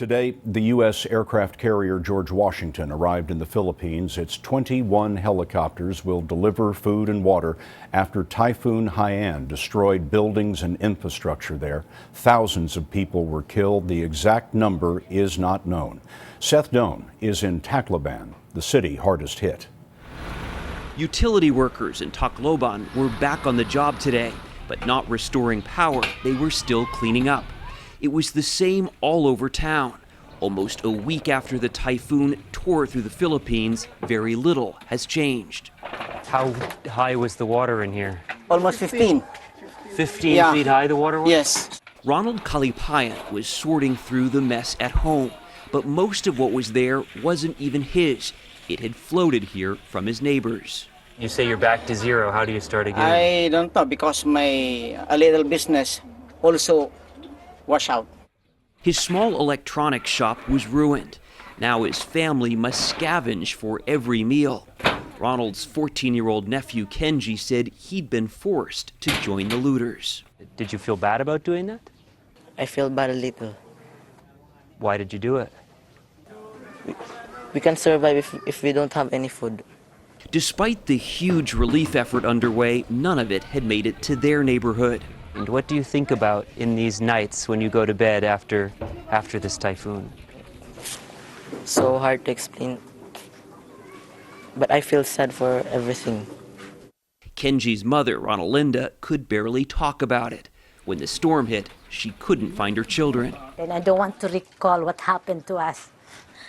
Today, the U.S. aircraft carrier George Washington arrived in the Philippines. Its 21 helicopters will deliver food and water after Typhoon Haiyan destroyed buildings and infrastructure there. Thousands of people were killed. The exact number is not known. Seth Doane is in Tacloban, the city hardest hit. Utility workers in Tacloban were back on the job today, but not restoring power. They were still cleaning up. It was the same all over town. Almost a week after the typhoon tore through the Philippines, very little has changed. How high was the water in here? Almost 15. 15 feet high the water was? Yes. Ronald Kalipayan was sorting through the mess at home, but most of what was there wasn't even his. It had floated here from his neighbors. You say you're back to zero. How do you start again? I don't know because a little business also wash out. His small electronics shop was ruined. Now his family must scavenge for every meal. Ronald's 14-year-old nephew Kenji said he'd been forced to join the looters. Did you feel bad about doing that? I feel bad a little. Why did you do it? We can survive if we don't have any food. Despite the huge relief effort underway, none of it had made it to their neighborhood. And what do you think about in these nights when you go to bed after this typhoon? So hard to explain. But I feel sad for everything. Kenji's mother, Ronaldinda, could barely talk about it. When the storm hit, she couldn't find her children. And I don't want to recall what happened to us,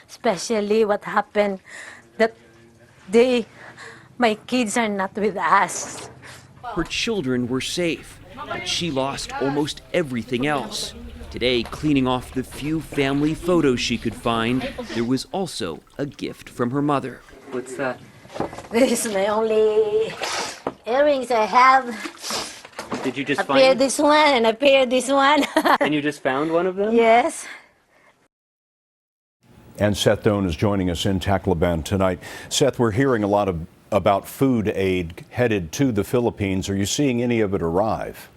especially what happened that my kids are not with us. Her children were safe, but she lost almost everything else. Today, cleaning off the few family photos she could find, there was also a gift from her mother. What's that? This is my only earrings I have. Did you just I paired this one and I paired this one. And you just found one of them? Yes. And Seth Doane is joining us in Tacloban tonight. Seth, we're hearing a lot about food aid headed to the Philippines. Are you seeing any of it arrive?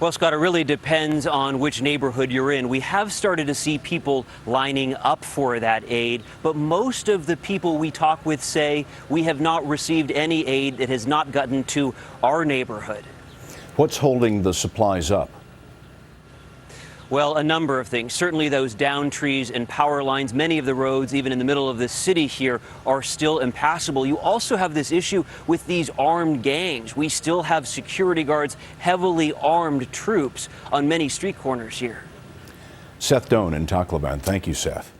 Well, Scott, it really depends on which neighborhood you're in. We have started to see people lining up for that aid, but most of the people we talk with say we have not received any aid that has not gotten to our neighborhood. What's holding the supplies up? Well, a number of things. Certainly those down trees and power lines. Many of the roads, even in the middle of the city here, are still impassable. You also have this issue with these armed gangs. We still have security guards, heavily armed troops on many street corners here. Seth Doane in Tacloban. Thank you, Seth.